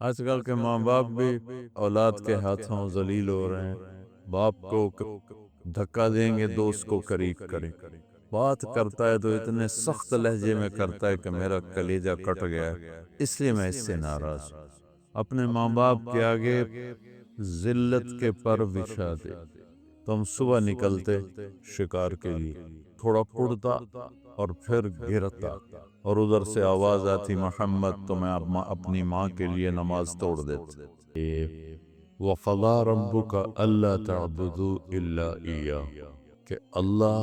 آج کل کے ماں باپ بھی اولاد کے ہاتھوں ذلیل ہو رہے ہیں۔ باپ کو دھکا دیں گے دوست کو قریب کریں، بات کرتا ہے تو اتنے سخت لہجے میں کرتا ہے کہ میرا کلیجہ کٹ گیا ہے، اس لیے میں اس سے ناراض ہوں۔ اپنے ماں باپ کے آگے ذلت کے پر بچھا دے تو ہم صبح نکلتے شکار کے لیے، تھوڑا اڑتا اور پھر گرتا، اور ادھر سے آواز آتی محمد، تو میں اپنی ماں کے لیے نماز توڑ دیتا۔ وَقَضَىٰ رَبُّكَ أَلَّا تَعْبُدُوا إِلَّا إِيَّاهُ، کہ اللہ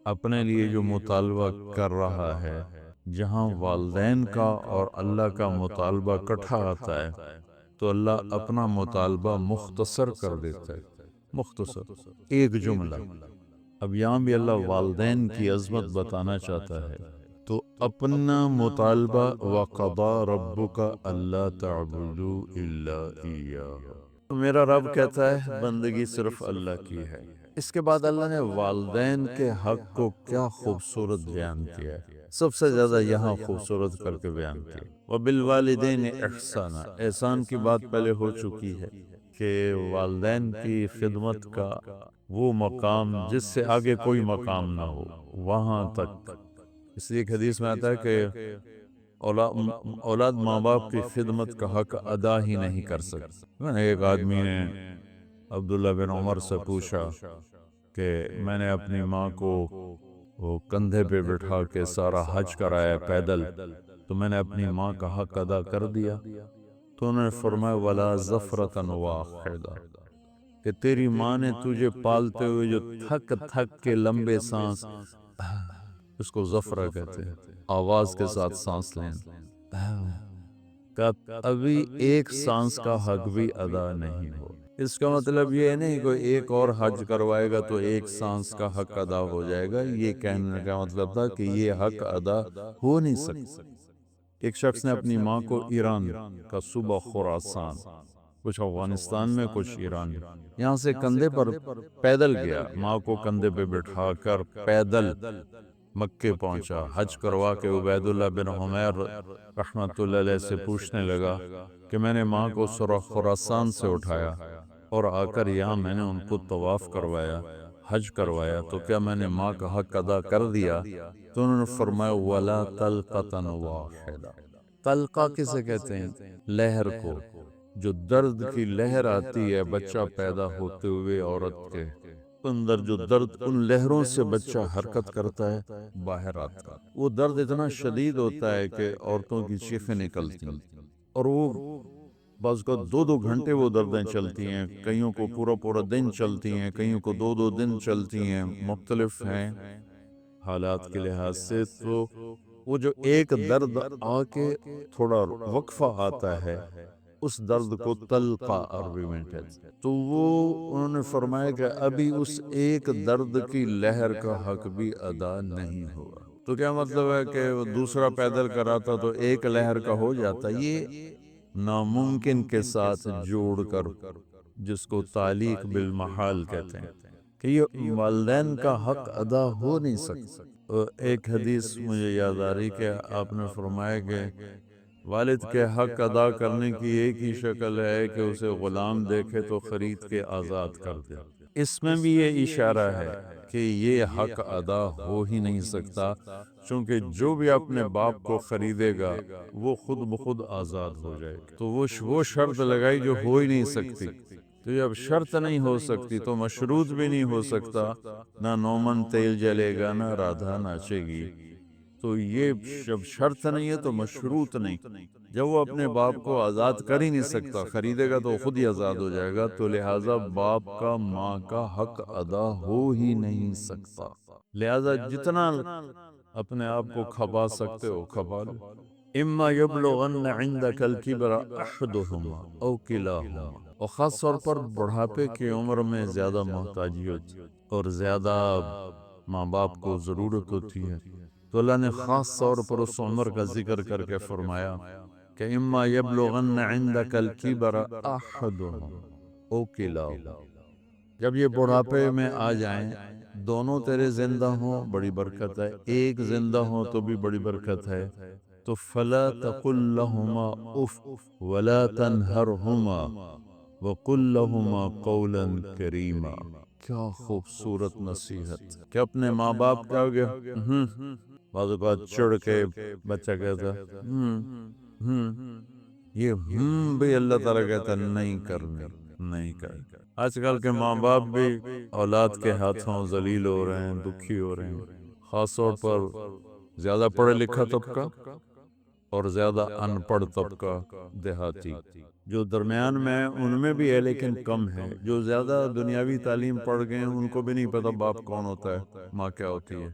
اپنے لیے جو مطالبہ کر رہا ہے، جہاں والدین کا اور اللہ کا مطالبہ کٹھا آتا ہے تو اللہ اپنا مطالبہ مختصر کر دیتا ہے، مختصر ایک جملہ۔ اب یہاں بھی اللہ والدین کی عظمت بتانا چاہتا ہے تو اپنا مطالبہ وَقَضَىٰ رَبُّكَ أَلَّا تَعْبُدُوا إِلَّا إِيَّاهُ، میرا رب کہتا ہے بندگی صرف اللہ کی ہے۔ اس کے بعد اللہ نے والدین کے حق کو کیا خوبصورت بیان کیا ہے، سب سے زیادہ یہاں خوبصورت کر کے بیان کیا۔ وَبِالْوَالِدَيْنِ إِحْسَانًا، احسان کی بات پہلے ہو چکی ہے کہ والدین کی خدمت کا وہ مقام جس سے آگے کوئی مقام نہ ہو، وہاں تک۔ اس لیے ایک حدیث میں آتا ہے کہ اولاد ماں باپ کی خدمت کا حق ادا ہی نہیں کر سکتی۔ ایک آدمی نے عبداللہ بن عمر سے پوچھا کہ میں نے اپنی ماں کو وہ کندھے پہ بٹھا کے سارا حج کرایا پیدل، تو میں نے اپنی ماں کا حق ادا کر دیا؟ تو انہوں نے فرمایا وَلَا زَفْرَةً وَاحِدَةً، کہ تیری ماں نے تجھے پالتے ہوئے جو تھک تھک کے لمبے سانس، اس کو زفرہ کہتے ہیں، آواز کے ساتھ سانس لینا، کا ابھی ایک سانس کا حق بھی ادا نہیں ہو۔ اس کا مطلب یہ نہیں کہ ایک اور حج کروائے گا تو ایک سانس کا حق ادا ہو جائے گا، یہ کہنے کا مطلب تھا کہ یہ حق ادا ہو نہیں سکتا۔ ایک شخص نے اپنی ماں کو ایران کا صوبہ خراسان، کچھ افغانستان میں کچھ ایران میں، یہاں سے کندھے پر پیدل گیا، ماں کو کندھے پہ بٹھا کر پیدل مکے پہنچا، حج کروا کے عبید اللہ بن حمیر رحمت اللہ علیہ سے پوچھنے لگا کہ میں نے ماں کو خراسان سے اٹھایا اور آ کر یہاں میں نے ان کو طواف کروایا، حج کروایا، تو کیا میں نے ماں کا حق ادا کر دیا؟ تو انہوں نے فرمایا وَلَا طَلْقَةً وَاحِدَةً۔ طلقہ کسے کہتے ہیں؟ لہر کو، جو درد کی لہر آتی ہے بچہ پیدا ہوتے ہوئے عورت کے اندر، جو درد ان لہروں سے بچہ حرکت کرتا ہے باہر آتا ہے، وہ درد اتنا شدید ہوتا ہے کہ عورتوں کی چیخیں نکلتی ہیں، اور وہ بعض کو 2 گھنٹے وہ دردیں چلتی ہیں، کئیوں کو پورا پورا دن چلتی ہیں، کئیوں کو 2 دن چلتی ہیں، مختلف ہیں حالات کے لحاظ سے۔ تو وہ جو ایک درد آ کے تھوڑا وقفہ آتا ہے، اس درد کو طلقہ عربی میں کہتے ہیں۔ تو وہ انہوں نے فرمایا کہ ابھی اس ایک درد کی لہر کا حق بھی ادا نہیں ہوا۔ تو کیا مطلب ہے کہ وہ دوسرا پیدل کراتا تو ایک لہر کا ہو جاتا؟ یہ ناممکن کے ساتھ جوڑ کر، جس کو تعلیق بالمحال کہتے ہیں، کہ یہ والدین کا حق ادا ہو نہیں سکتا۔ ایک حدیث مجھے یاد آ رہی کہ آپ نے فرمایا کہ والد کے حق ادا کرنے کی ایک ہی شکل ہے کہ اسے غلام دیکھے تو خرید کے آزاد کر دے۔ اس میں بھی یہ اشارہ ہے کہ یہ حق ادا ہو ہی نہیں سکتا، چونکہ جو بھی اپنے باپ کو خریدے گا وہ خود بخود آزاد ہو جائے گا۔ تو وہ شرط لگائی جو ہو ہی نہیں سکتی، تو جب شرط نہیں ہو سکتی تو مشروط بھی نہیں ہو سکتا، نہ نومن تیل جلے گا، نہ رادھا ناچے گی۔ تو یہ جب شرط نہیں ہے تو مشروط نہیں، جب وہ اپنے باپ کو آزاد کر ہی نہیں سکتا، خریدے گا تو خود ہی آزاد ہو جائے گا، تو لہٰذا باپ کا ماں کا حق ادا ہو ہی نہیں سکتا۔ لہٰذا جتنا اپنے آپ کو کھپا سکتے ہو کھپا لو۔ اما یبلغن عندک الکبر احدہما او کلاہما، اور خاص طور پر بڑھاپے کی عمر میں زیادہ محتاجیت اور زیادہ ماں باپ کو ضرورت ہوتی ہے، تو اللہ نے خاص طور پر اس عمر کا ذکر کر کے فرمایا کہ اما یبلغن عندک الکبر احدہما او کلاہما، جب یہ بڑھاپے میں آ جائیں، دونوں تیرے زندہ ہوں بڑی برکت ہے، ایک زندہ ہوں تو بھی بڑی برکت ہے، تو فلا تقل لهما اف ولا تنہرهما وقل لهما قولا کریما. کیا خوبصورت نصیحت کہ اپنے ماں باپ کیا ہو گیا بعض اوقات چڑ کے بچہ کہتا یہ بھی اللہ تعالیٰ کہتا نہیں کرنی نہیں کرنی. آج کل کے ماں باپ بھی اولاد کے ہاتھوں ذلیل ہو رہے ہیں، دکھی ہو رہے ہیں، خاص طور پر زیادہ پڑھا لکھا طبقہ اور زیادہ ان پڑھ طبقہ دیہاتی. جو درمیان میں ان میں بھی ہے لیکن کم ہے. جو زیادہ دنیاوی تعلیم پڑھ گئے ہیں ان کو بھی نہیں پتا باپ کون ہوتا ہے، ماں کیا ہوتی ہے،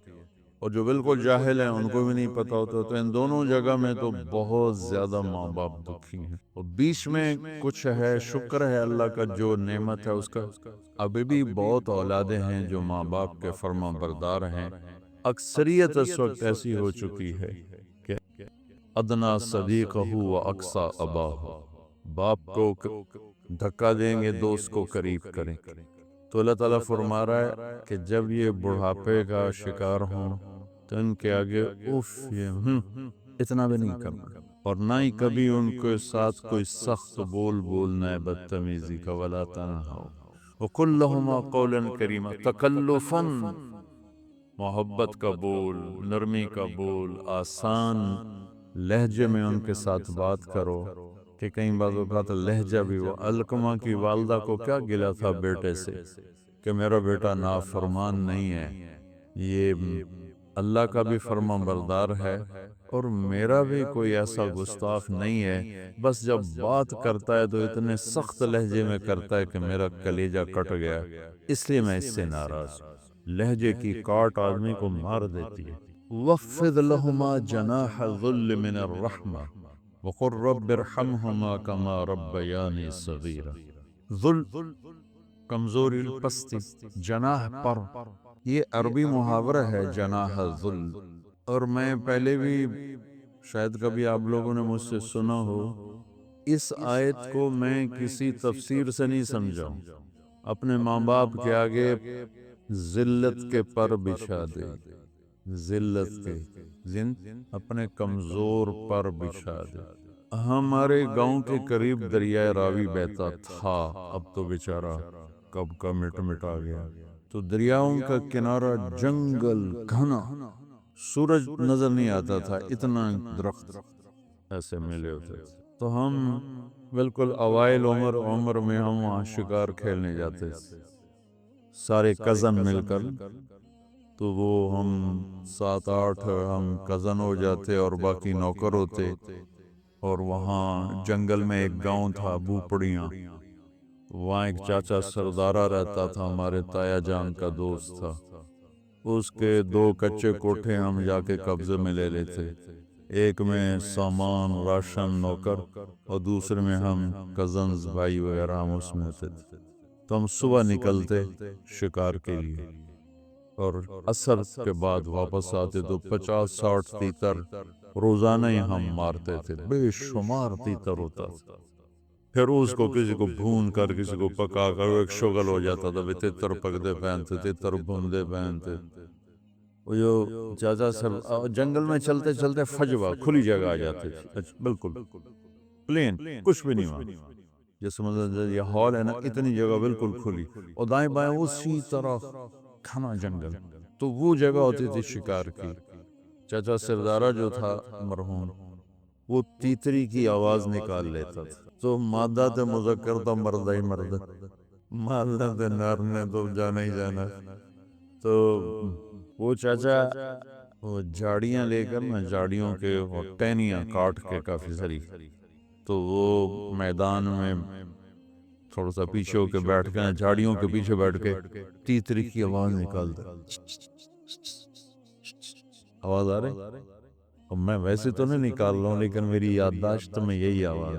اور جو بالکل جاہل ہیں ان کو بھی نہیں پتا ہوتا. تو ان دونوں جگہ میں تو بہت زیادہ ماں باپ دکھی ہیں. اور بیچ میں کچھ ہے، شکر ہے اللہ کا جو نعمت ہے اس کا، ابھی بھی بہت اولادیں ہیں جو ماں باپ کے فرما بردار ہیں. اکثریت اس وقت ایسی ہو چکی ہے کہ ادنا صدیقہ و اقصی اباہ، باپ کو دھکا دیں گے دوست کو قریب کریں. تو اللہ تعالیٰ فرما رہا ہے کہ جب یہ بڑھاپے کا شکار ہوں تو ان کے آگے اف اتنا بھی نہیں کرنا، اور نہ ہی کبھی ان کے ساتھ کوئی سخت بول بولنا ہے بدتمیزی کا. ولا تنہروا وقل لهما قولا کریما. تکلفاً محبت کا بول، نرمی کا بول، آسان لہجے میں ان کے ساتھ بات کرو کہ کئی بعض اوقات لہجہ بھی. وہ علقمہ کی والدہ کو کیا گلا تھا بیٹے سے کہ میرا بیٹا نافرمان نہیں ہے، یہ اللہ کا بھی فرما بردار ہے اور میرا بھی کوئی ایسا گستاخ نہیں ہے، بس جب بات کرتا ہے تو اتنے سخت لہجے میں کرتا ہے کہ میرا کلیجہ کٹ گیا، اس لیے میں اس سے ناراض ہوں. لہجے کی کاٹ آدمی کو مار دیتی ہے. وَخْفِضْ لَهُمَا جَنَاحَ الذُّلِّ مِنَ الرَّحْمَةِ وَقُلْ رَبِّ ارْحَمْهُمَا كَمَا رَبَّيَانِي صَغِيرًا. ذل کمزوری، پستی، جناح پر، یہ عربی محاورہ ہے جناح الذل. اور میں پہلے بھی شاید کبھی آپ لوگوں نے مجھ سے سنا ہو، اس آیت کو میں کسی تفسیر سے نہیں سمجھا ہوں. اپنے ماں باپ کے آگے ذلت کے پر بچھا دے، ذلت کے اپنے کمزور پر بچھا دے. ہمارے گاؤں کے قریب دریائے راوی بہتا تھا، اب تو بیچارہ کب کا مٹ مٹا گیا. تو دریاؤں کا کنارہ جنگل گھنا، سورج نظر نہیں آتا تھا، اتنا درخت ایسے ملے ہوتے تھے. تو ہم بالکل اوائل عمر میں ہم وہاں شکار کھیلنے جاتے تھے سارے کزن مل کر. تو وہ ہم 7-8 ہم کزن ہو جاتے اور باقی نوکر ہوتے. اور وہاں جنگل میں ایک گاؤں تھا بھوپڑیاں، وہاں ایک چاچا سردارہ رہتا تھا، ہمارے تایا جان کا دوست تھا. اس کے 2 کچے کوٹھے ہم جا کے قبضے میں لے لیتے، ایک میں سامان راشن نوکر اور دوسرے میں ہم کزنز بھائی وغیرہ ہم اس میں ہوتے تھے. تو ہم صبح نکلتے شکار کے لیے اور عصر کے بعد واپس آتے تو 50-60 تیتر روزانہ ہی ہم مارتے تھے. بے شمار تیتر ہوتا تھا. پھر اس کو کسی کو بھون کر کسی کو پکا کر ایک شغل ہو جاتا تھا، تیتر پکتے پہنتے تیتر بھوندے پہنتے. وہ جو چاچا سر جنگل میں چلتے چلتے فجوہ کھلی جگہ آ جاتے تھے، بالکل پلین، کچھ بھی نہیں وہاں. جیسے مطلب یہ ہال ہے نا، اتنی جگہ بالکل کھلی اور دائیں بائیں اسی طرح گھنا جنگل. تو وہ جگہ ہوتی تھی شکار کی. چاچا سردارہ جو تھا مرحوم، وہ تیتری کی آواز نکال لیتا تھا. تو مادہ تے مذکر تو مردہ ہی مردہ، مادہ تے نر نے تو جانا ہی جانا. تو وہ چاچا وہ جاڑیاں لے کر نا، جاڑیوں کے ٹہنیاں کاٹ کے کافی ساری، تو وہ میدان میں تھوڑا سا پیچھے ہو کے بیٹھ کے جھاڑیوں کے پیچھے بیٹھ کے تیتری کی آواز نکالتا. آواز آ رہی؟ اب میں ویسے تو نہیں نکال رہا ہوں لیکن میری یادداشت میں یہی آواز.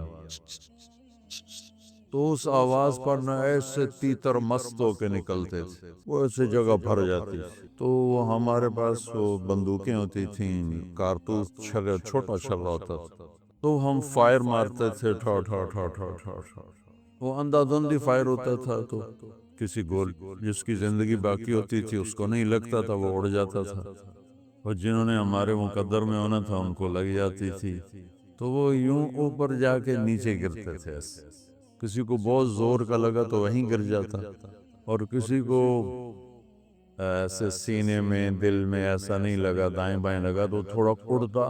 تو اس آواز پر نہ ایسے تیتر مست ہو کے نکلتے تھے، وہ ایسے جگہ بھر جاتی. تو ہمارے پاس وہ بندوقیں ہوتی تھیں، کارتوس چھوٹا چھلا ہوتا تھا، تو ہم فائر مارتے تھے ٹھا ٹھا ٹھا ٹھا ٹھا ٹھا. وہ اندھا دھندی فائر ہوتا تھا تو کسی گول جس کی زندگی باقی ہوتی تھی اس کو نہیں لگتا تھا، وہ اڑ جاتا تھا. اور جنہوں نے ہمارے مقدر میں ہونا تھا ان کو لگ جاتی تھی، تو وہ یوں اوپر جا کے نیچے گرتے تھے ایسے۔ کسی کو بہت زور کا لگا تو وہیں گر جاتا، اور کسی کو ایسے سینے میں دل میں ایسا نہیں لگا، دائیں بائیں لگا تو تھوڑا اڑتا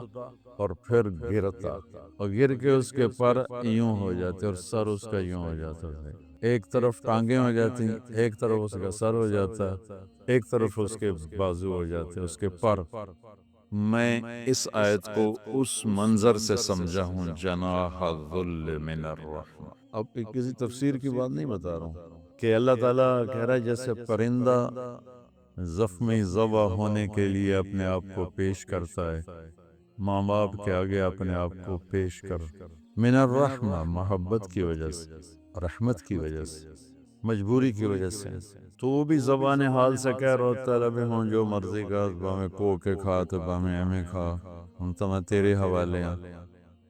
اور پھر گرتا، اور گر کے اس کے پر یوں ہو جاتے اور سر اس کا یوں ہو جاتا تھا۔ ایک طرف ٹانگیں ہو جاتی، ایک طرف اس کا سر ہو جاتا، ایک طرف اس کے بازو ہو جاتے، اس کے پر۔ میں اس آیت کو اس منظر سے سمجھا ہوں، جناح الذل من الرحمہ۔ اب کسی تفسیر کی بات نہیں بتا رہا ہوں کہ اللہ تعالیٰ کہہ رہا ہے جیسے پرندہ زخمی ذبح ہونے کے لیے اپنے آپ کو پیش کرتا ہے، ماں باپ کے آگے اپنے آپ کو پیش کر، من الرحمہ محبت کی وجہ سے، رحمت کی وجہ سے، مجبوری کی وجہ سے، تو وہ بھی زبان حال سے کہہ رہا ہوتا ہے لبے ہوں جو مرضی کا باہیں کو کے کھا تو باہیں ہمیں کھا، ہم تو میں تیرے حوالے ہیں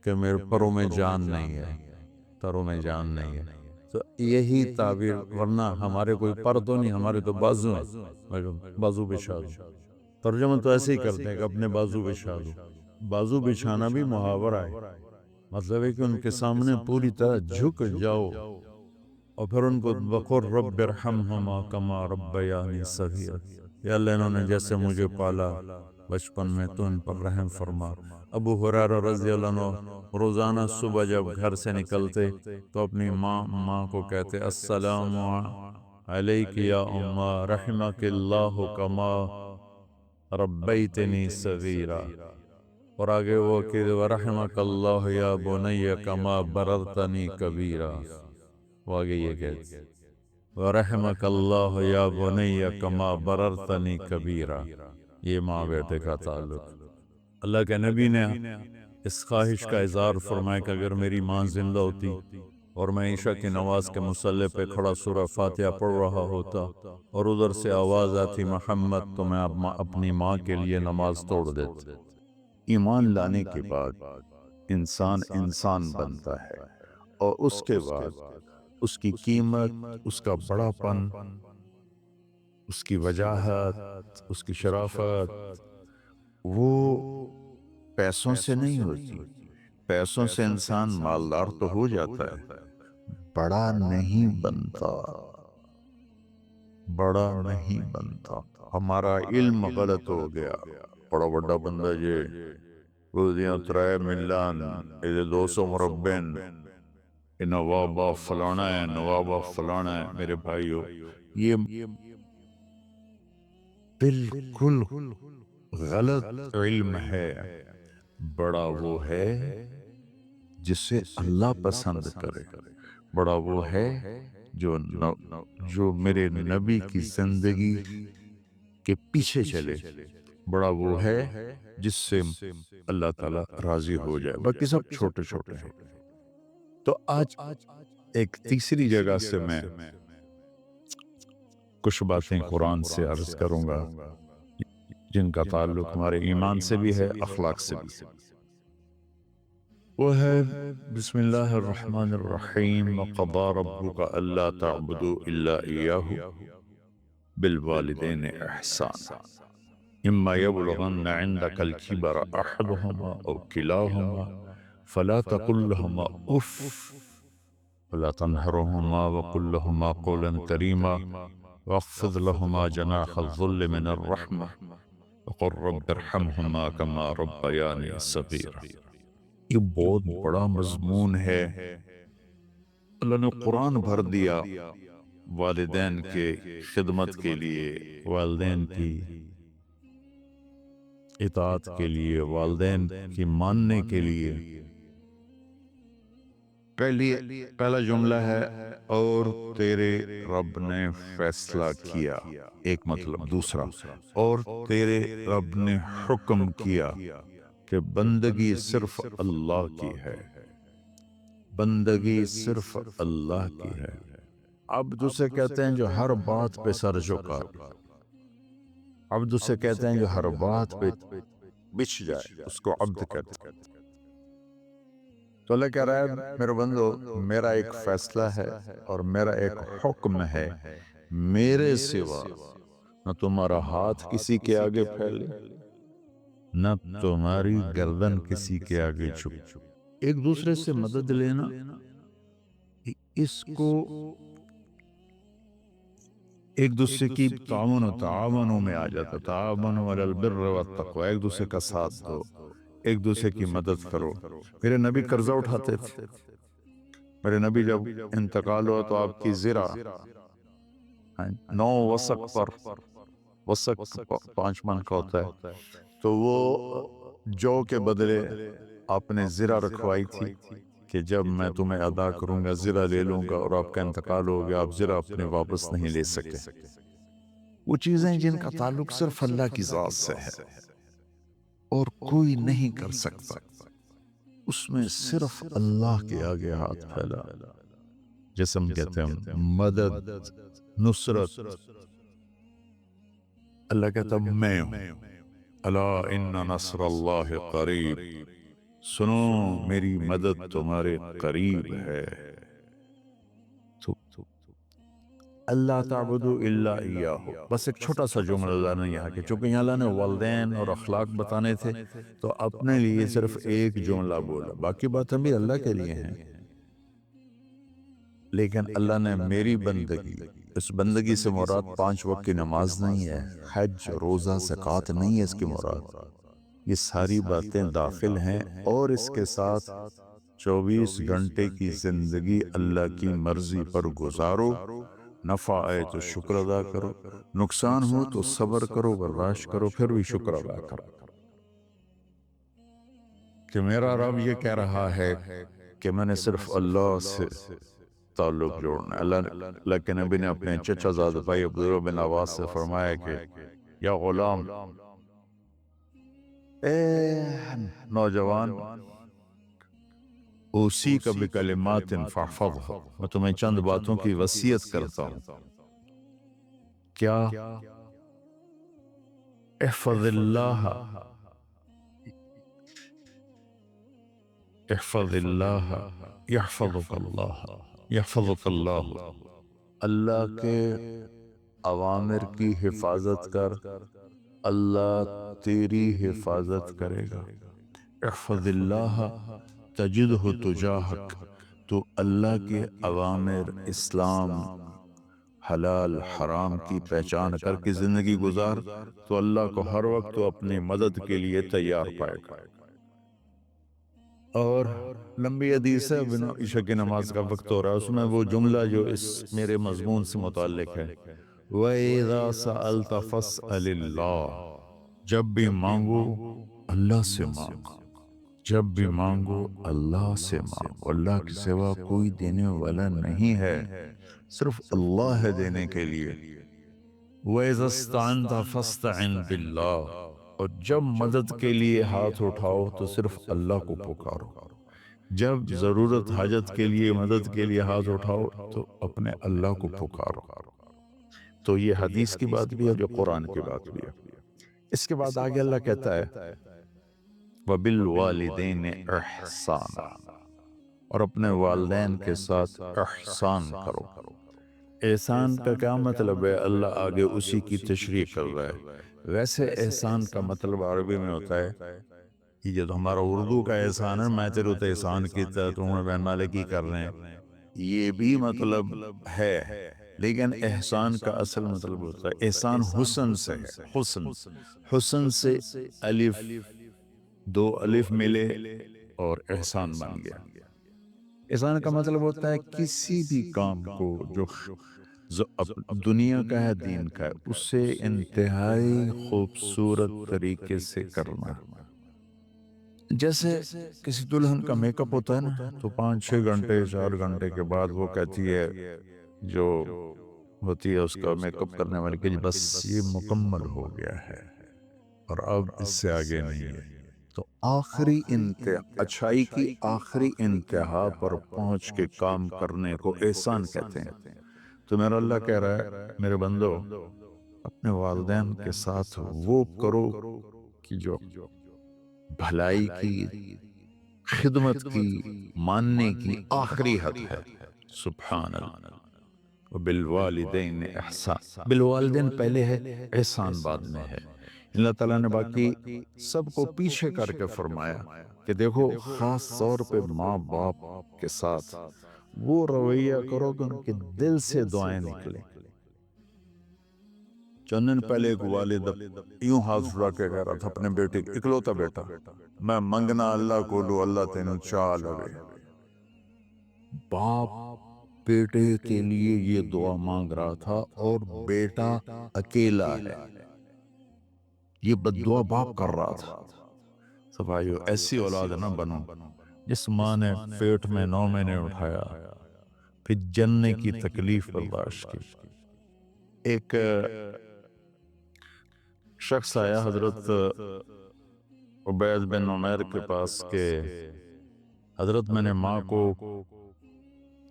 کہ میرے پروں میں جان نہیں ہے، پروں میں جان نہیں ہے۔ تو یہی تعبیر، ورنہ ہمارے کوئی پر تو نہیں، ہمارے تو بازو ہیں، بازو بچھا دو۔ ترجمہ تو ایسے ہی کرتے ہیں کہ اپنے بازو بچھا دو۔ بازو بچھانا بھی محاورہ ہے، مطلب ہے کہ ان کے سامنے پوری طرح جھک جاؤ، اور پھر ان کو وقر رب ارحمہما کما ربیانی صغیرا، یا اللہ انہوں نے جیسے مجھے پالا بچپن میں تو ان پر رحم فرما۔ ابو ہریرہ رضی اللہ عنہ روزانہ صبح جب گھر سے نکلتے تو اپنی ماں کو کہتے السلام علیک یا امہ رحمک اللہ کما ربیتنی صغیرا، اور آگے وہ کہ ورحمک اللہ یا بنی کما بررتنی کبیرا، وہ آگے یہ کہتے ورحمک اللہ یا بنی کما بررتنی کبیرا۔ یہ ماں بیٹے کا تعلق۔ اللہ کے نبی نے اس خواہش کا اظہار فرمایا کہ اگر میری ماں زندہ ہوتی اور میں عشاء کی نماز کے مصلی پہ کھڑا سورہ فاتحہ پڑھ رہا ہوتا اور ادھر سے آواز آتی محمد، تو میں اپنی ماں کے لیے نماز توڑ دیتا۔ ایمان لانے کے بعد انسان انسان بنتا ہے، اور اس کے بعد اس کی قیمت، اس کا بڑا پن، اس کی وجاہت، اس کی شرافت، وہ پیسوں سے نہیں ہوتی۔ پیسوں سے انسان مالدار تو ہو جاتا ہے، بڑا نہیں بنتا، بڑا نہیں بنتا۔ ہمارا علم غلط ہو گیا، بڑا بڑا بندہ جے روزیاں 3 ملان ایدے 200 مربین، نوابہ فلانا ہے، نوابہ فلانا ہے۔ میرے بھائیو، یہ بالکل غلط علم ہے۔ بڑا وہ ہے جسے اللہ پسند کرے، بڑا وہ ہے جو میرے نبی کی زندگی کے پیچھے چلے، بڑا وہ ہے جس سے اللہ تعالیٰ راضی ہو جائے، باقی سب چھوٹے چھوٹے ہیں۔ تو آج ایک تیسری جگہ سے میں کچھ باتیں قرآن سے عرض کروں گا جن کا تعلق ہمارے ایمان سے بھی ہے، اخلاق سے بھی ہے۔ وہ ہے بسم اللہ الرحمن الرحیم وقضى ربك الا تعبدوا الا اياه بالوالدين احسانا اما يبلغن عندك الكبر احدهما او كلاهما فلا تقل لهما اف ولا تنهرهما وقل لهما قولا كريما واخفض لهما جناح الذل من الرحمة وقل رب ارحمهما كما ربياني صغيرا۔ یہ بہت بڑا مضمون ہے۔ اللہ نے قرآن بھر دیا والدین کے خدمت کے لیے، والدین کی اطاعت کے لیے، والدین کی ماننے کے لیے۔ پہلا جملہ ہے اور تیرے رب نے فیصلہ کیا، ایک مطلب۔ دوسرا، اور تیرے رب نے حکم کیا کہ بندگی صرف اللہ کی ہے، بندگی صرف اللہ کی ہے۔ عبد اسے کہتے ہیں جو ہر بات پہ سر جھکا، عبد اسے کہتے ہیں جو ہر بات پہ بچھ جائے، اس کو عبد کہتے ہیں۔ تو اللہ کہہ رہا ہے میرے بندو، میرا ایک فیصلہ ہے اور میرا ایک حکم ہے، میرے سوا نہ تمہارا ہاتھ کسی کے آگے پھیلے، نہ تمہاری گردن کسی کے آگے جھک۔ ایک دوسرے سے مدد لینا، اس کو ایک دوسرے کی تعاونوں میں آ جاتا، تعاونوا علی البر والتقوی، ایک دوسرے کا ساتھ دو، ایک دوسرے کی مدد کرو۔ میرے نبی قرضہ اٹھاتے تھے، میرے نبی جب انتقال ہوا تو آپ کی زرہ 9 وسق پر، وسق 5 من کا ہوتا ہے، تو وہ جو کے بدلے آپ نے زرہ رکھوائی تھی کہ جب میں تمہیں ادا کروں گا زرہ لے لوں گا، اور آپ کا انتقال ہو گیا، آپ زرہ اپنے واپس نہیں لے سکے۔ وہ چیزیں جن کا تعلق صرف اللہ کی ذات سے ہے اور کوئی نہیں کر سکتا، اس میں صرف اللہ کے آگے ہاتھ پھیلا، جیسے ہم کہتے ہیں مدد، نصرت، اللہ کہتا میں ہوں، الا ان نصر اللہ قریب، سنو میری مدد تمہارے قریب ہے۔ تو اللہ تعبدوا الا ایاہ، بس ایک چھوٹا سا جملہ اللہ نے یہاں کہ چونکہ یہاں اللہ نے والدین اور اخلاق بتانے تھے تو اپنے لیے صرف ایک جملہ بولا، باقی باتیں بھی اللہ کے لیے ہیں، لیکن اللہ نے میری بندگی، اس بندگی سے مراد 5 وقت کی نماز نہیں ہے، حج، روزہ، زکوٰۃ نہیں ہے اس کی مراد، یہ ساری باتیں داخل ہیں، اور اس کے ساتھ 24 گھنٹے کی زندگی اللہ کی مرضی پر گزارو، نفع آئے تو شکر ادا کرو، نقصان ہو تو صبر کرو، برداشت کرو، پھر بھی شکر ادا کرو۔ کہ میرا رب یہ کہہ رہا ہے کہ میں نے صرف اللہ سے تعلق جوڑنا ہے۔ اللہ کے نبی نے اپنے چچا زاد بھائی عبداللہ بن عباس سے فرمایا کہ یا غلام، اے نوجوان، اوصیک بکلمات فاحفظها، میں تمہیں چند باتوں کی وصیت کرتا ہوں، کیا؟ احفظ اللہ، احفظ اللہ یحفظک اللہ، یحفظک اللہ، اللہ کے اوامر کی حفاظت کر، اللہ تیری حفاظت کرے گا۔ احفظ اللہ تجدہ تجاہک، تو اللہ کے اوامر، اسلام، حلال حرام کی پہچان کر کے زندگی گزار تو اللہ کو ہر وقت تو اپنی مدد کے لیے تیار پائے گا۔ اور لمبی حدیث ہے، بنا عشاء کی نماز کا وقت ہو رہا ہے، اس میں وہ جملہ جو اس میرے مضمون سے متعلق ہے، وَإِذَا سَأَلْتَ فَاسْأَلِ اللَّهِ، جب بھی مانگو اللہ سے مانگو، جب بھی مانگو اللہ سے مانگو، اللہ کے سوا کوئی دینے والا نہیں ہے، صرف اللہ ہے دینے کے لیے۔ وَإِذَا اسْتَعَنْتَ فَاسْتَعِنْ بِاللَّهِ، اور جب مدد کے لیے ہاتھ اٹھاؤ تو صرف اللہ کو پکارو، جب ضرورت حاجت کے لیے مدد کے لیے ہاتھ اٹھاؤ تو اپنے اللہ کو پکارو۔ تو یہ حدیث کی بات بھی ہے جو قرآن کی بات بھی ہے۔ اس کے بعد آگے اللہ کہتا ہے وَبِالْوَالِدَيْنِ إِحْسَانًا، اور اپنے والدین کے ساتھ احسان کرو۔ احسان کا کیا مطلب ہے؟ اللہ آگے اسی کی تشریح کر رہا ہے۔ ویسے احسان کا مطلب عربی میں ہوتا ہے، یہ تو ہمارا اردو کا احسان ہے، میں تیرے تو احسان کیتا تمہیں بہن مالکی کر رہے ہیں، یہ بھی مطلب ہے، لیکن احسان کا اصل مطلب ہوتا ہے احسان حسن سے ہے، حسن، حسن سے الف 2 الف ملے اور احسان بن گیا۔ احسان کا مطلب ہوتا ہے کسی بھی کام کو جو دنیا کا ہے، دین کا ہے، اس سے انتہائی خوبصورت طریقے سے کرنا۔ جیسے کسی دلہن کا میک اپ ہوتا ہے نا، تو 5-6 گھنٹے 4 گھنٹے کے بعد وہ کہتی ہے، جو ہوتی ہے اس کا میک اپ کرنے والی، کہ بس یہ مکمل ہو گیا ہے اور اب اس سے آگے نہیں ہے۔ تو آخری اچھائی کی آخری انتہا پر پہنچ کے کام کرنے کو احسان کہتے ہیں۔ تو میرا اللہ کہہ رہا ہے میرے بندو، اپنے والدین کے ساتھ وہ کرو کہ جو بھلائی کی، خدمت کی، ماننے کی آخری حد ہے۔ سبحان اللہ۔ وبالوالدین احسان، بالوالدین پہلے ہے، احسان بعد میں ہے۔ اللہ تعالیٰ نے باقی سب کو پیچھے کر کے فرمایا کہ دیکھو خاص طور پہ ماں باپ کے ساتھ وہ رویہ کرو کہ ان کے دل سے دعائیں نکلیں۔ چند دن پہلے ایک والد یوں ہاتھ اٹھا کے کہہ رہا تھا اپنے بیٹے اکلوتا بیٹا، میں منگنا اللہ کو لو اللہ تینوں چاہ لگے۔ باپ بیٹے کے لیے یہ دعا مانگ رہا تھا اور بیٹا اکیلا ہے، یہ بد دعا باپ کر رہا تھا۔ تو بھائیو ایسی اولاد نہ بنو جس ماں نے پیٹ میں 9 مہینے اٹھایا پھر جننے کی تکلیف برداشت کی۔ ایک شخص آیا حضرت عبید بن عمیر کے پاس کہ حضرت میں نے ماں کو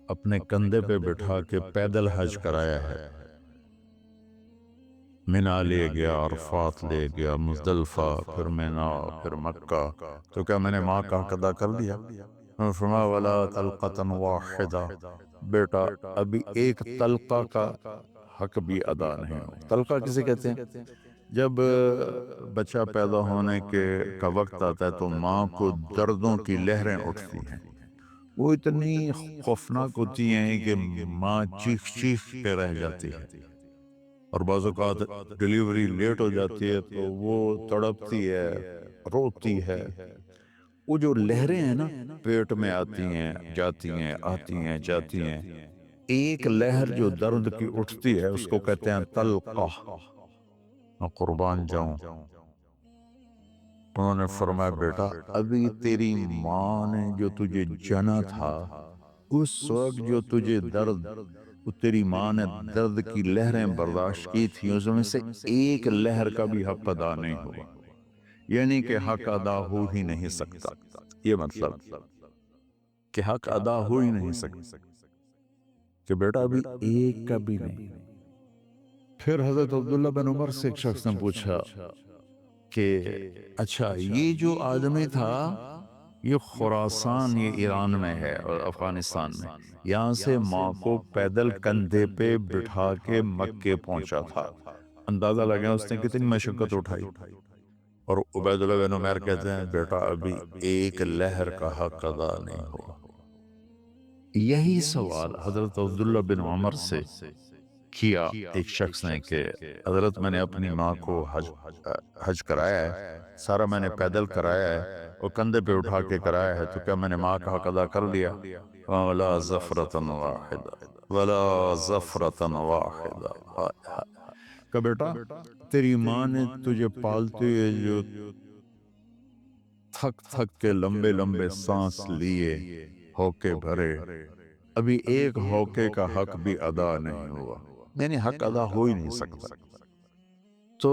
اپنے کندھے پہ بٹھا کے پیدل حج کرایا ہے، منی لے گیا، عرفات لے گیا، مزدلفہ، پھر منی، پھر مکہ، تو کیا میں نے ماں کا حق ادا کر دیا؟ فرمایا ولا طلقۃ واحدہ، بیٹا ابھی ایک طلقہ کا حق بھی ادا نہیں ہو۔ طلقہ کسے کہتے ہیں؟ جب بچہ پیدا ہونے کا وقت آتا ہے تو ماں کو دردوں کی لہریں اٹھتی ہیں، وہ اتنی خوفناک ہوتی ہیں کہ ماں چیخ چیخ کے رہ جاتی ہے، اور بعض اوقات ڈیلیوری لیٹ ہو جاتی ہے تو وہ تڑپتی ہے، روتی ہے۔ وہ جو لہریں ہیں نا پیٹ میں آتی ہیں جاتی ہیں، آتی ہیں جاتی ہیں، ایک لہر جو درد کی اٹھتی ہے اس کو کہتے ہیں طلقہ۔ میں قربان جاؤں، انہوں نے فرمایا بیٹا ابھی تیری ماں نے جو تجھے جنا تھا اس وقت جو تجھے درد، تیری ماں نے درد کی لہریں برداشت کی تھی، اس میں سے ایک لہر کا بھی حق ادا نہیں ہوا، یعنی کہ حق ادا ہو ہی نہیں سکتا۔ یہ مطلب کہ حق ادا ہو ہی نہیں سکتا کہ بیٹا ابھی ایک کا بھی نہیں۔ پھر حضرت عبداللہ بن عمر سے ایک شخص نے پوچھا کہ اچھا یہ جو آدمی تھا یہ خراسان، یہ ایران میں ہے اور افغانستان میں، یہاں سے ماں کو پیدل کندھے پہ بٹھا کے مکے پہنچا تھا، اندازہ لگا اس نے کتنی مشقت اٹھائی۔ اور عبید اللہ بن عمیر کہتے ہیں بیٹا ابھی ایک لہر کا حق ادا نہیں ہوا۔ یہی سوال حضرت عبداللہ بن عمر سے کیا ایک شخص نے کہ حضرت میں نے اپنی ماں کو حج کرایا ہے، سارا میں نے پیدل کرایا ہے اور کندھے پہ اٹھا کے کرایا ہے، تو کیا میں نے ماں کا حق ادا کر دیا؟ وَلَا زَفْرَةً وَاحِدَةً وَلَا زَفْرَةً وَاحِدَةً۔ کہ بیٹا تیری ماں نے تجھے پالتے ہوئے جو تھک تھک کے لمبے لمبے سانس لیے، ہوکے بھرے، ابھی ایک ہوکے کا حق بھی ادا نہیں ہوا، یعنی حق ادا ہو ہی نہیں سکتا۔ تو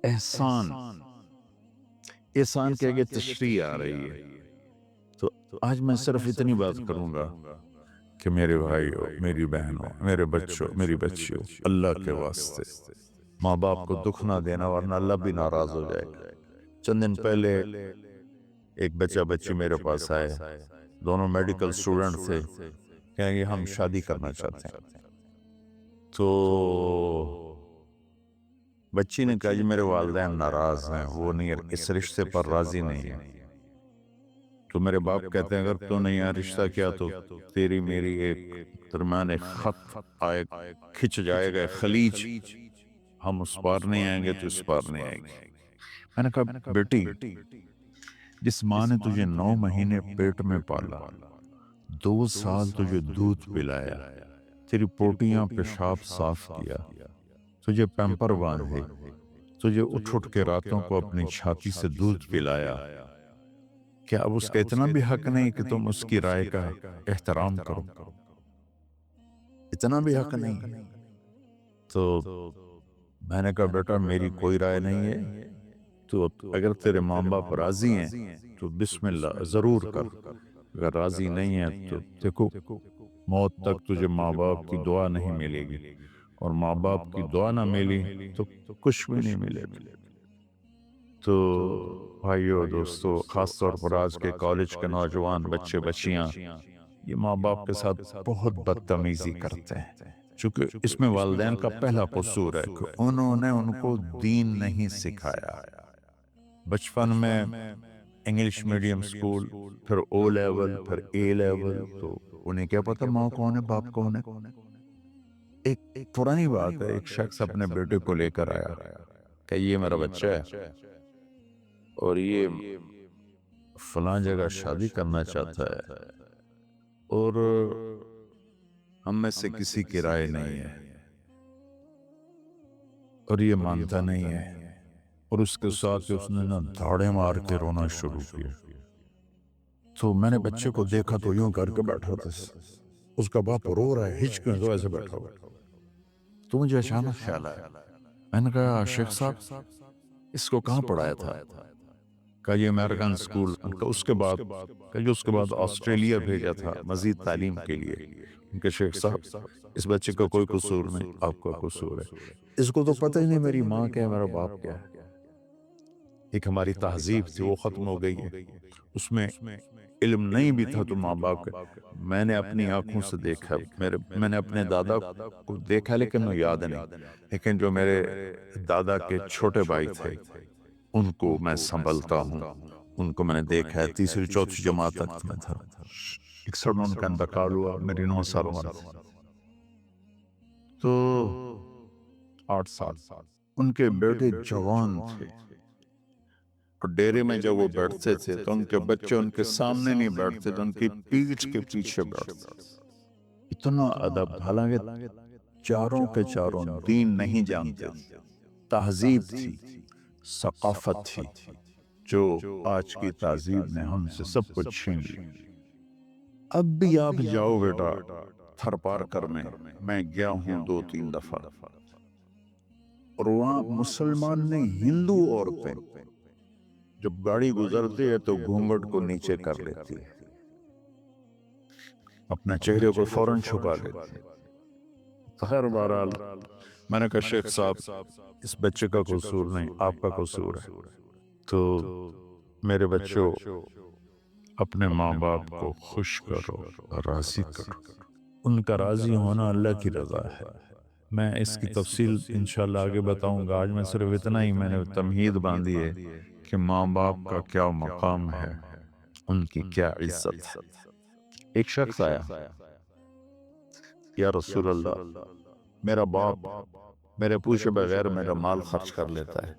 احسان کی آگے تشریح آ رہی ہے، تو آج میں صرف اتنی بات کروں گا کہ میرے بھائیو، میری بہنوں، میرے بچوں، میری بچیوں، اللہ کے واسطے ماں باپ کو دکھ نہ دینا ورنہ اللہ بھی ناراض ہو جائے گا۔ چند دن پہلے ایک بچہ بچی میرے پاس آئے، دونوں میڈیکل سٹوڈنٹ تھے، کہیں گے ہم شادی کرنا چاہتے ہیں۔ تو بچی نے کہا جی میرے والدین ناراض ہیں، وہ نہیں اس رشتے پر راضی نہیں ہیں۔ تو میرے باپ کہتے ہیں اگر تو نہیں ہے رشتہ کیا تو تیری میری ایک درمیان ایک خط آئے، کھچ جائے گا خلیج، ہم اس پار نہیں آئیں گے تو اس پار نہیں آئیں گے۔ میں نے کہا بیٹی جس ماں نے تجھے 9 مہینے پیٹ میں پالا، 2 سال تجھے دودھ پلایا، تیری پوٹیاں پیشاب صاف کیا، تجھے پیمپر باندھے، تجھے اٹھ اٹھ کے راتوں کو اپنی چھاتی سے دودھ پلایا، کیا اب اس کا اتنا بھی حق نہیں کہ تم اس کی رائے کا احترام کرو؟ اتنا بھی حق نہیں؟ تو میں نے کہا بیٹا میری کوئی رائے نہیں ہے، تو اگر تیرے ماں باپ راضی ہیں تو بسم اللہ ضرور کر، اگر راضی نہیں ہے تو دیکھو موت تک تجھے ماں باپ کی دعا نہیں ملے گی، اور ماں باپ کی دعا نہ ملی تو کچھ بھی نہیں ملے گا۔ تو بھائیو دوستو، خاص طور پر آج کے کالج کے نوجوان بچے بچیاں یہ ماں باپ کے ساتھ بہت بدتمیزی کرتے ہیں، چونکہ اس میں والدین کا پہلا قصور ہے کہ انہوں نے ان کو دین نہیں سکھایا۔ بچپن میں انگلش میڈیم سکول، پھر او لیول، پھر اے لیول، تو انہیں کیا پتا ماں کون ہے باپ کون ہے۔ ایک پرانی بات ہے، ایک شخص اپنے بیٹے کو لے کر آیا کہ یہ میرا بچہ ہے اور یہ فلاں جگہ شادی کرنا چاہتا ہے اور ہم میں سے کسی کی رائے نہیں ہے اور یہ مانتا نہیں ہے، اور اس کے ساتھ اس نے نا دھاڑے مار کے رونا شروع کیا۔ تو میں نے بچے کو دیکھا تو یوں کر کے بیٹھا تھا، اس کا باپ رو رہا ہے، ہچ کے تو ایسے بیٹھا ہوا۔ تو مجھے اچانک خیال آیا، میں نے کہا شیخ صاحب اس کو کہاں پڑھایا تھا؟ کہا یہ امریکن سکول، اس کے بعد آسٹریلیا بھیجا تھا مزید تعلیم کے لیے۔ کہ شیخ صاحب اس بچے کا کوئی قصور نہیں، آپ کا قصور ہے، اس کو تو پتہ ہی نہیں میری ماں کیا ہے میرا باپ کیا ہے۔ ایک ہماری تہذیب تھی وہ ختم ہو گئی ہے، اس میں علم نہیں بھی تھا تو ماں باپ کا۔ میں نے اپنی آنکھوں سے دیکھا، میں نے اپنے دادا کو دیکھا لیکن وہ یاد نہیں، لیکن جو میرے دادا کے چھوٹے بھائی تھے ان کو میں سنبھلتا ہوں، ان کو میں نے دیکھا ہے، تیسری چوتھی جماعت تک میں تھا، 61 ان کا انتقال ہوا، میری 9 سال عمر تھی، تو 8 سال ان کے بیٹے جوان تھے، اور ڈیرے میں جب وہ بیٹھتے تھے تو ان کے بچے ان کے سامنے نہیں بیٹھتے تھے، ان کی پیٹھ کے پیچھے بیٹھتے تھے۔ اتنا ادب، حالانکہ چاروں کے چاروں دین نہیں جانتے، تہذیب تھی، ثقافت تھی، جو آج کی تہذیب نے ہم سے سب کچھ چھین لی۔ اب بھی آپ جاؤ بیٹا تھر پار کرنے، میں گیا ہوں 2-3 دفعہ، اور وہاں مسلمان نے ہندو عورتیں جب گاڑی گزرتی ہے تو گھونگھٹ کو نیچے کر لیتی ہے، اپنے چہرے کو فوراً چھپا لیتی ہے۔ خیر بہرحال میں نے کہا شیخ صاحب اس بچے کا قصور نہیں، آپ کا قصور ہے، تو میرے بچوں اپنے ماں باپ کو خوش کرو، راضی کرو، ان کا راضی ہونا اللہ کی رضا ہے۔ میں اس کی تفصیل انشاءاللہ آگے بتاؤں گا، آج میں صرف اتنا ہی میں نے تمہید باندھی ہے کہ ماں باپ کا کیا مقام ہے، ان کی کیا عزت ہے۔ ایک شخص آیا، یا رسول اللہ میرا باپ میرے پوچھے بغیر میرا مال خرچ کر لیتا ہے۔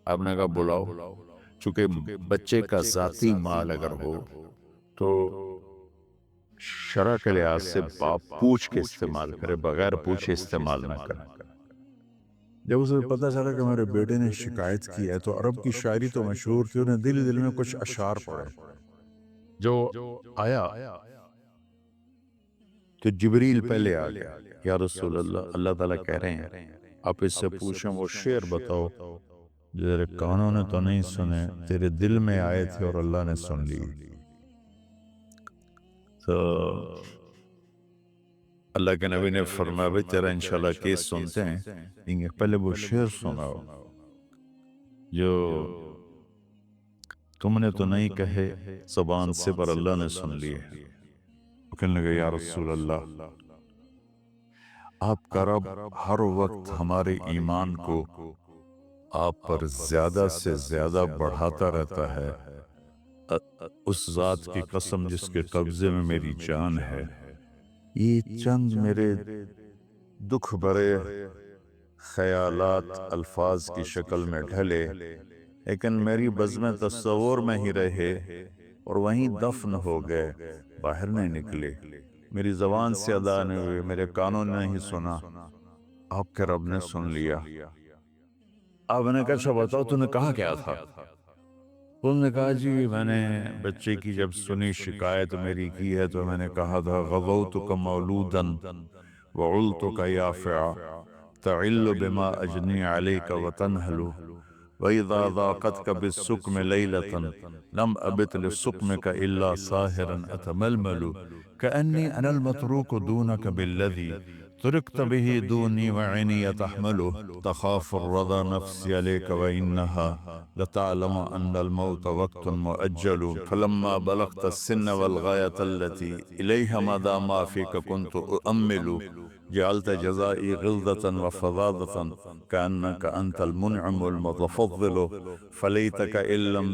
آپ نے کہا بلاؤ، چونکہ بچے کا ذاتی مال اگر ہو تو شرع کے لحاظ سے باپ پوچھ کے استعمال کرے، بغیر پوچھے استعمال نہ کرے۔ جب اسے پتہ چلا کہ میرے بیٹے نے شکایت کی ہے تو عرب کی شاعری تو مشہور تھی، انہیں دل میں کچھ اشعار پڑھے جو آیا کہ جبریل پہلے آ گیا، یا رسول اللہ اللہ تعالیٰ کہہ رہے ہیں آپ اس سے پوچھیں وہ شعر بتاؤ جو تیرے کانوں نے تو نہیں سنے، تیرے دل میں آئے تھے اور اللہ نے سن لی۔ تو اللہ کے نبی نے فرمایا بھئی تیرا انشاءاللہ کیس سنتے ہیں، لیکن پہلے وہ شعر سناؤ جو تم نے تو نہیں کہے زبان سے پر اللہ نے سن لیے۔ کہنے لگا یا رسول اللہ آپ کا رب ہر وقت ہمارے ایمان کو آپ پر زیادہ سے زیادہ بڑھاتا رہتا ہے، اس ذات کی قسم جس کے قبضے میں میری جان ہے۔ یہ چند میرے دکھ بھرے خیالات الفاظ کی شکل میں ڈھلے، لیکن میری بزم تصور میں ہی رہے اور وہیں دفن ہو گئے، باہر نہیں نکلے، میری زبان سے ادا نہیں ہوئے، میرے کانوں نے نہیں سنا، آپ کے رب نے سن لیا۔ آپ نے کہا اچھا بتاؤ تو نے کہا کیا تھا؟ انہوں نے کہا جی میں نے بچے کی جب سنی شکایت میری کی ہے تو میں نے کہا تھا غضوتک مولودا وعلتک یافعا تعل بما اجنی علیک وتنہل وَإِذَا ذَاقَتْكَ بِالسُّقْمِ لَيْلَةً لَمْ أَبِتْ لِلسُّقْمِكَ إِلَّا سَاهِرًا أَتَمَلْمَلُ كَأَنِّي أَنَا الْمَتْرُوكُ دُونَكَ بِالَّذِي تركت به دوني وعيني تحمله تخاف الرضا نفسي عليك وإنها لتعلم أن الموت وقت مؤجل فلما بلغت السن والغاية التي إليها مدى ما فيك كنت أؤمل جعلت جزائي غلظة وفظاظة كأنك أنت المنعم المتفضل فليتك إن لم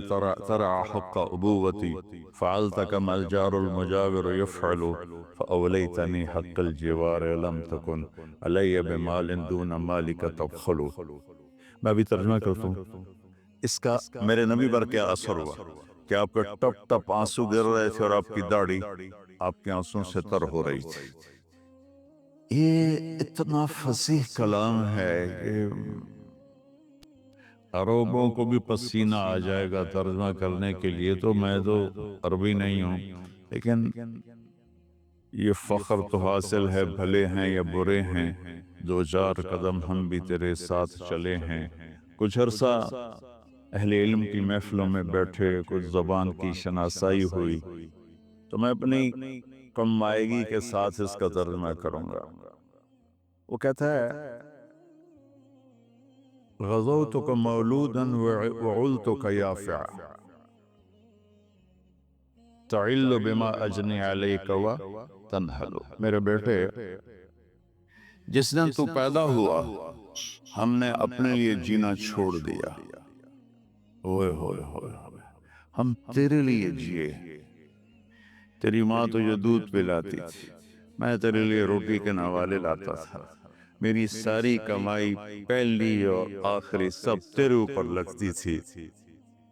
ترع حق أبوتي فعلت كما الجار المجاور يفعل فأوليتني حق الجوار لم تكن علی بمال دون مالک تبخل. میں ابھی ترجمہ کرتا ہوں. اس کا میرے نبی پر کیا اثر ہوا کہ آپ کے ٹپ ٹپ آنسو گر رہے تھے اور آپ کی داڑھی آپ کے آنسوں سے تر ہو رہی تھی. یہ اتنا فصیح کلام ہے کہ عربوں کو بھی پسینہ آ جائے گا ترجمہ کرنے کے لیے. تو میں تو عربی نہیں ہوں، لیکن یہ فخر تو حاصل ہے بھلے ہیں یا برے ہیں، دو چار قدم ہم بھی تیرے ساتھ چلے ہیں. کچھ عرصہ اہل علم کی محفلوں میں بیٹھے، کچھ زبان کی شناسائی ہوئی، تو میں اپنی کم مائگی کے ساتھ اس کا ترجمہ کروں گا. وہ کہتا ہے غزوتک مولودا وعلتک یافع تعل بما اجنی علیک و تنحل. میرے بیٹے، جس دن تو پیدا ہوا ہم نے اپنے لیے جینا چھوڑ دیا. اوئے ہوئے ہوئے ہوئے، ہم تیرے لیے جیے. تیری ماں تجھے دودھ پلاتی تھی، میں تیرے لیے روٹی کے نوالے لاتا تھا. میری ساری کمائی پہلی اور آخری سب تیرے اوپر لگتی تھی.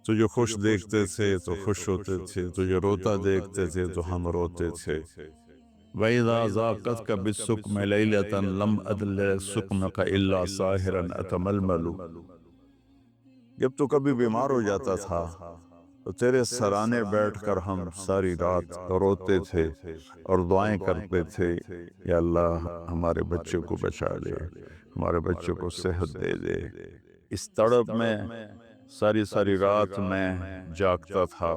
تجھے خوش دیکھتے تھے تو خوش ہوتے تھے، تجھے روتا دیکھتے تھے تو ہم روتے تھے. وَإِذَا ذَاقَتْكَ بِالسُّقْمِ لَيْلَةً لَمْ أَدْلِ سُقْمَكَ إِلَّا سَاهِرًا أَتَمَلْمَلُ. جب تو کبھی بیمار ہو جاتا تھا تو تیرے سرانے بیٹھ کر ہم ساری رات روتے تھے اور دعائیں کرتے تھے، یا اللہ ہمارے بچوں کو بچا لے، ہمارے بچوں کو صحت دے دے. اس تڑپ میں ساری رات میں جاگتا تھا.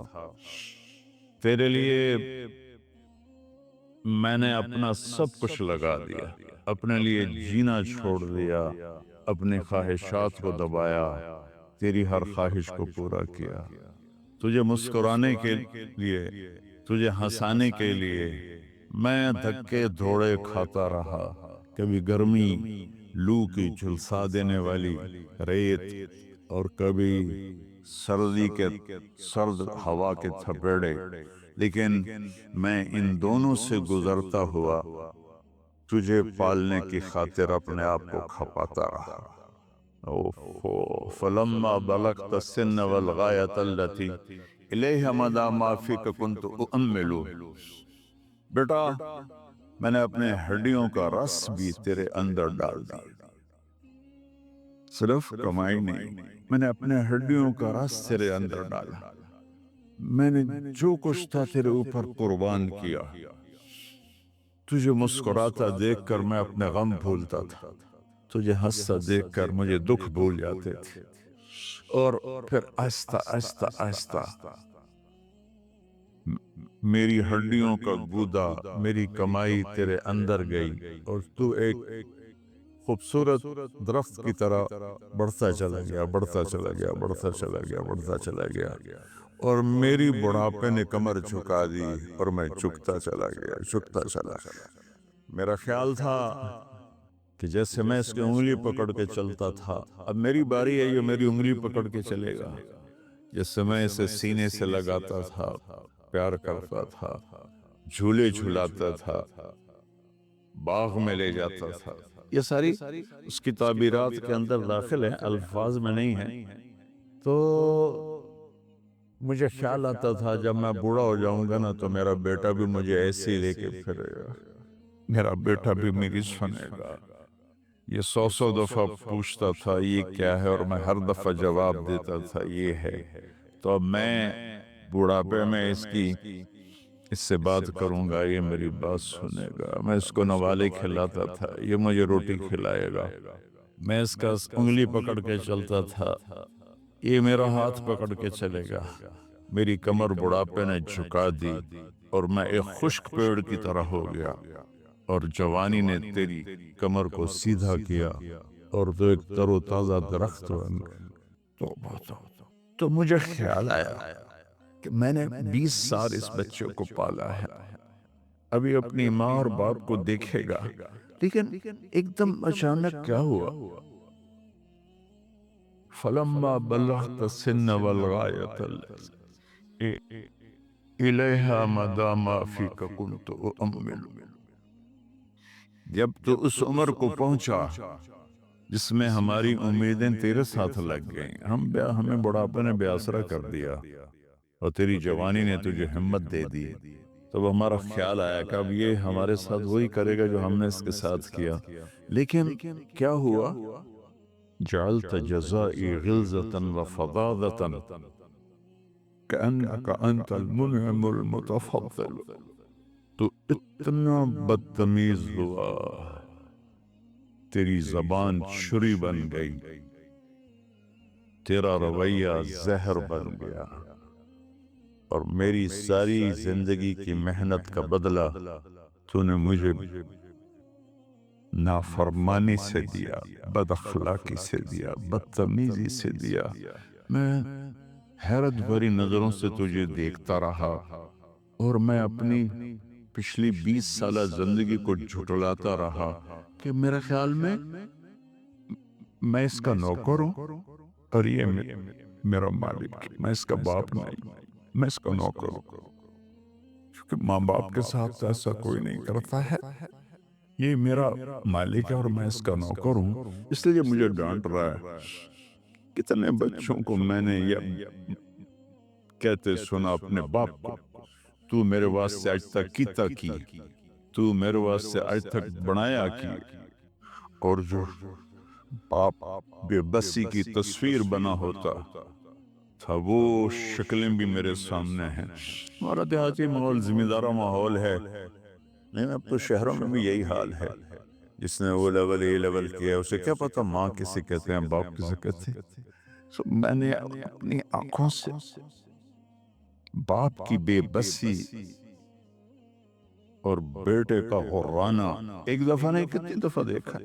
تیرے لیے میں نے اپنا سب کچھ لگا دیا، اپنے لیے جینا چھوڑ دیا، اپنی خواہشات کو دبایا، تیری ہر خواہش کو پورا کیا. تجھے مسکرانے کے لیے، تجھے ہنسانے کے لیے میں دھکے دھوڑے کھاتا رہا. کبھی گرمی لو کی جھلسا دینے والی ریت اور کبھی سردی کے سرد ہوا کے تھپیڑے، لیکن میں ان دونوں سے گزرتا ہوا تجھے پالنے کی خاطر اپنے آپ کو کھپاتا رہا. فلما بلغت السن والغایت التي الیہ مدى ما فیک کنت اؤمل. بیٹا، میں نے اپنے ہڈیوں کا رس بھی تیرے اندر ڈال دیا. صرف کمائی نہیں، میں نے اپنے ہڈیوں کا رس تیرے اندر ڈالا. میں نے جو کچھ تھا تیرے اوپر قربان کیا. تجھے مسکراتا دیکھ کر میں اپنے غم بھولتا تھا، تجھے ہنستا دیکھ کر مجھے دکھ بھول جاتے تھے. اور پھر آہستہ آہستہ آہستہ میری ہڈیوں کا گودا، میری کمائی تیرے اندر گئی اور تو ایک خوبصورت درخت کی طرح بڑھتا چلا گیا، بڑھتا چلا گیا، بڑھتا چلا گیا، بڑھتا چلا گیا. اور میری بڑھاپے نے کمر جھکا دی اور میں جھکتا چلا گیا، جھکتا چلا گیا. میرا خیال تھا کہ جیسے میں اس کی انگلی پکڑ کے چلتا تھا، اب میری باری ہے، یہ میری انگلی پکڑ کے چلے گا. جیسے میں اسے سینے سے لگاتا تھا، پیار کرتا تھا، جھولے جھولاتا تھا، باغ میں لے جاتا تھا. یہ ساری اس کی تعبیرات کے اندر داخل ہیں، الفاظ میں نہیں ہیں. تو مجھے خیال آتا تھا جب میں بوڑھا ہو جاؤں گا نا تو میرا بیٹا بھی مجھے ایسے ہی لے کے پھرے گا، میرا بیٹا بھی میری سنے گا. یہ 100 دفعہ پوچھتا تھا یہ کیا ہے، اور میں ہر دفعہ جواب دیتا تھا یہ ہے. تو اب میں بوڑھاپے میں اس سے بات کروں گا، یہ میری بات سنے گا. میں اس کو نوالے کھلاتا تھا، یہ مجھے روٹی کھلائے گا. میں اس کا انگلی پکڑ کے چلتا تھا، یہ میرا ہاتھ پکڑ کے چلے گا. میری کمر بڑھاپے نے جھکا دی اور میں ایک خشک پیڑ کی طرح ہو گیا. اور جوانی نے تیری کمر کو سیدھا کیا اور تو ایک تر و تازہ درخت بن گیا۔ تو مجھے خیال آیا کہ میں نے 20 سال اس بچے کو پالا ہے، ابھی اپنی ماں اور باپ کو دیکھے گا، لیکن ایک دم اچانک کیا ہوا؟ فلما بلغت السن والغایۃ الیہا مدی ما فیک کنت اؤمل، جب تو اس عمر کو پہنچا جس میں ہماری امیدیں تیرے ساتھ لگ گئیں، ہمیں بڑھاپے نے بے آسرا کر دیا اور تیری جوانی نے تجھے ہمت دے دی، تب ہمارا خیال آیا کہ اب یہ ہمارے ساتھ وہی کرے گا جو ہم نے اس کے ساتھ کیا، لیکن کیا ہوا؟ جعلت جزائی غلظة وفظاظة كأنك أنت المنعم المتفضل، تو اتنا بدتمیز ہوا، تیری زبان چھری بن گئی، تیرا رویہ زہر بن گیا، اور میری ساری زندگی کی محنت کا بدلہ تو نے مجھے نافرمانی سے دیا، بد اخلاقی سے دیا، بدتمیزی سے دیا۔ میں حیرت بھری نظروں سے تجھے دیکھتا رہا اور میں اپنی پچھلی 20 سالہ زندگی کو جھٹلاتا رہا کہ میرے خیال میں میں اس کا نوکر ہوں اور یہ میرا مالک، میں اس کا باپ نہیں، میں اس کا نوکر ہوں، کیونکہ ماں باپ کے ساتھ ایسا کوئی نہیں کرتا ہے، یہ میرا مالک ہے اور میں اس کا نوکر ہوں، اس لیے مجھے ڈانٹ رہا ہے۔ کتنے بچوں کو میں نے یہ کہتے سنا اپنے باپ کو، تو میرے واسطے آج تک کیتا کی، تو میرے واسطے آج تک بنایا کی، اور جو باپ بے بسی کی تصویر بنا ہوتا تھا وہ شکلیں بھی میرے سامنے ہیں۔ ہمارا دیہاتی ماحول زمیندارہ ماحول ہے، نہیں اب تو شہروں میں بھی یہی حال ہے، جس نے وہ لیول اے لیول کیا اسے کیا پتا ماں کسے کہتے ہیں باپ کسے کہتے ہیں۔ میں نے اپنی آنکھوں سے باپ کی بے بسی اور بیٹے کا غرانہ ایک دفعہ نہیں کتنی دفعہ دیکھا۔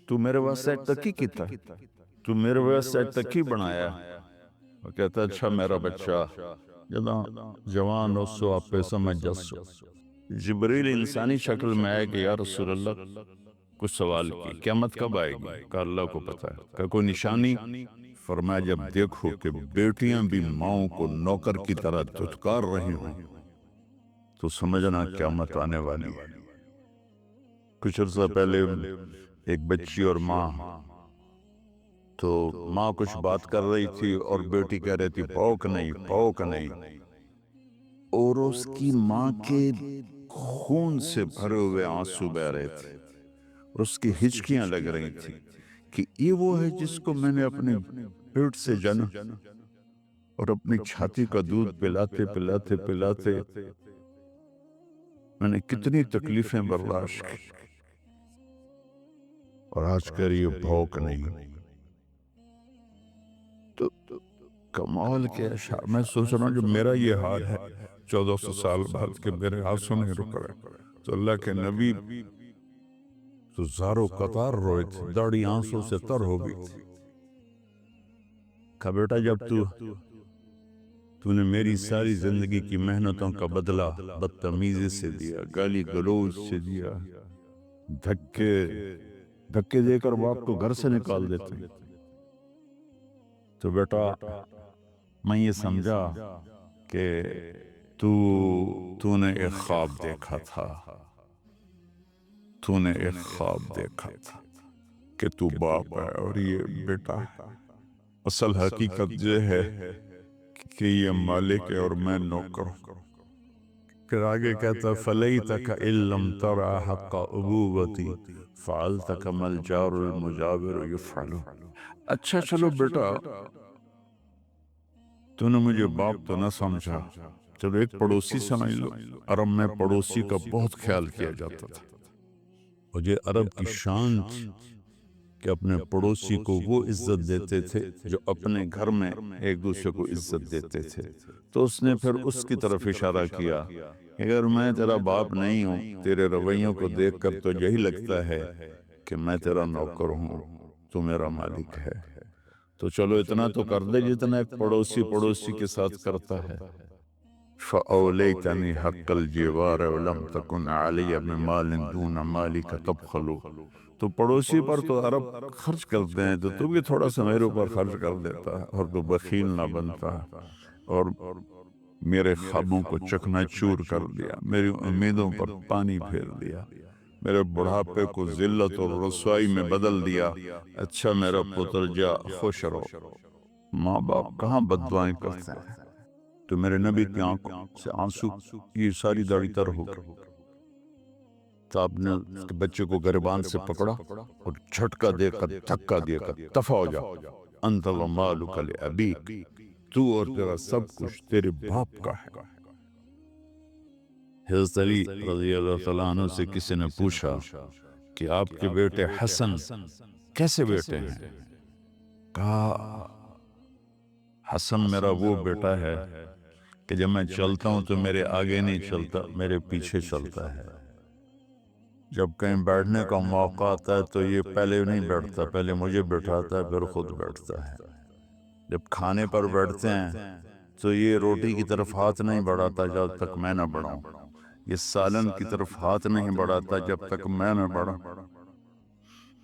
تو میرے واسطے آج تک ہی کیتا ہے، تو میرے واسطے آج تک ہی بنایا۔ وہ کہتا اچھا میرا بچہ جداں جوان ہو سو آپ پہ سمجھ جسو۔ جبریل انسانی شکل میں آئے کہ یا رسول اللہ کچھ سوال کی، قیامت کب آئے گی؟ کہ اللہ کو پتہ ہے۔ کہ کوئی نشانی؟ فرمایا جب دیکھو کہ بیٹیاں بھی ماؤں کو نوکر کی طرح دھتکار رہی ہوں تو سمجھنا قیامت آنے والی ہے۔ کچھ عرصہ پہلے ایک بچی اور ماں، تو ماں کچھ بات کر رہی تھی اور بیٹی کہہ رہی تھی پوک نہیں پوک نہیں، اور اس کی ماں کے خون سے بھرے ہوئے آنسو بہ رہے تھے اور اس کی ہچکیاں لگ رہی تھی کہ یہ وہ ہے جس کو میں نے اپنے پیٹ سے جنا اور اپنی چھاتی کا دودھ پلاتے پلاتے پلاتے میں نے کتنی تکلیفیں برداشت کی، اور آج کر یہ بھوک نہیں۔ تو کمال کے اشعار میں سوچ رہا ہوں جو میرا یہ حال ہے 1400 سال بعد کے میرے آنسو نہیں رک رہے، تو اللہ کے نبی تو زارو قطار روئے تھے، داڑھی آنسوں سے تر ہو گئی تھی۔ کہا بیٹا جب تو نے میری ساری زندگی کی محنتوں کا بدلہ بدتمیزی سے دیا، گالی گلوچ سے دیا، دھکے دے کر باپ کو گھر سے نکال دیتے، تو بیٹا میں یہ سمجھا کہ تو نے ایک خواب دیکھا تھا، تو نے ایک خواب دیکھا تھا کہ تو باپ ہے اور یہ بیٹا ہے۔ اصل حقیقت یہ ہے کہ یہ مالک ہے اور میں نوکر ہوں۔ پھر آگے کہتا فَلَيْتَكَ إِن لَمْ تَرَ حَقَّ أُبُوَّتِي فَعَلْتَ كَمَا الْجَارُ الْمُجَاوِرُ يَفْعَلُ۔ اچھا چلو بیٹا تو نے مجھے باپ تو نہ سمجھا، چلو ایک پڑوسی سمجھ لو۔ عرب میں پڑوسی کا بہت خیال کیا جاتا تھا، اور یہ عرب کی شان تھی کہ اپنے پڑوسی کو وہ عزت دیتے تھے جو اپنے گھر میں ایک دوسرے کو عزت دیتے تھے۔ تو اس نے پھر اس کی طرف اشارہ کیا اگر میں تیرا باپ نہیں ہوں، تیرے رویوں کو دیکھ کر تو یہی لگتا ہے کہ میں تیرا نوکر ہوں، تو میرا مالک ہے۔ تو چلو اتنا تو کر دے جتنا ایک پڑوسی کے ساتھ کرتا ہے۔ فَأَوْلَيْتَنِي حَقَّ الْجِوَارِ وَلَمْ تَكُنْ عَلَيَّ بِمَالٍ دُونَ مَالِكَ تَبْخَلُ۔ تو پڑوسی پر تو عرب خرچ کرتے ہیں، تو بھی تھوڑا سا میرے اوپر خرچ کر دیتا ہے، اور تو بخیل نہ بنتا ہے، اور میرے خوابوں کو چکنا چور کر دیا، میری امیدوں پر پانی پھیر دیا، میرے بڑھاپے کو ذلت اور رسوائی میں بدل دیا۔ اچھا میرا پتر جا خوش رہو۔ ماں باپ کہاں بد دعائیں کرتے ہیں؟ تو میرے نبی کی آنکھوں سے آنسو یہ ساری داڑھی تر ہو گئی، تو آپ نے اس کے بچے کو گریبان سے پکڑا اور جھٹکا دے کر دھکا دے کر دفع ہو جا، انت ومالک لابیک، تو اور تیرا سب کچھ تیرے باپ کا ہے۔ حضرت علی رضی اللہ تعالیٰ عنہ سے کسی نے پوچھا کہ آپ کے بیٹے حسن کیسے بیٹے ہیں؟ کہا حسن میرا وہ بیٹا ہے کہ جب میں چلتا ہوں تو میرے آگے نہیں چلتا، میرے پیچھے چلتا ہے۔ جب کہیں بیٹھنے کا موقع آتا ہے تو یہ پہلے نہیں بیٹھتا، پہلے مجھے بٹھاتا ہے، پھر خود بیٹھتا ہے۔ جب کھانے پر بیٹھتے ہیں تو یہ روٹی کی طرف ہاتھ نہیں بڑھاتا جب تک میں نہ بڑھاؤں، یہ سالن کی طرف ہاتھ نہیں بڑھاتا جب تک میں نہ بڑھاؤں۔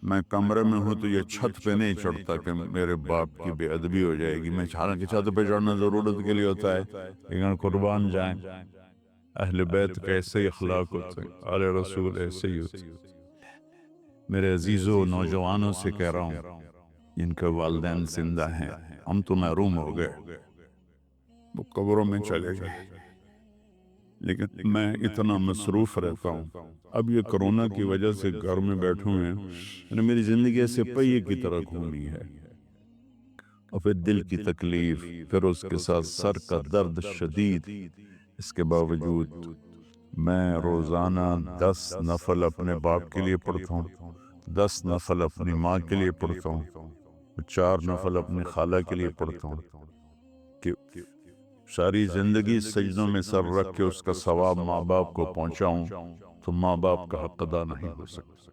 میں کمرے میں ہوں تو یہ چھت پہ نہیں چڑھتا کہ میرے باپ کی بے ادبی ہو جائے گی۔ میں حالانکہ چھت پہ چڑھنا ضرورت کے لیے ہوتا ہے، لیکن قربان جائیں اہل بیت کے ایسے ہی اخلاق ہوتے ہیں، آل رسول ایسے ہی ہوتے ہیں۔ میرے عزیزوں نوجوانوں سے کہہ رہا ہوں جن کے والدین زندہ ہیں، ہم تو محروم ہو گئے، وہ قبروں میں چلے گئے، لیکن میں اتنا مصروف رہتا ہوں۔ اب یہ کرونا کی وجہ سے گھر میں بیٹھوں ہیں، یعنی میری زندگی ایسے پہیے کی طرح گھومی ہے، اور پھر دل کی تکلیف، پھر اس کے ساتھ سر کا درد شدید۔ اس کے باوجود میں روزانہ 10 نفل اپنے باپ کے لیے پڑھتا ہوں، 10 نفل اپنی ماں کے لیے پڑھتا ہوں، 4 نفل اپنی خالہ کے لیے پڑھتا ہوں، کہ ساری زندگی سجدوں میں سر رکھ کے اس کا ثواب ماں باپ کو پہنچاؤں، تو ماں باپ کا حق ادا نہیں ہو سکتا۔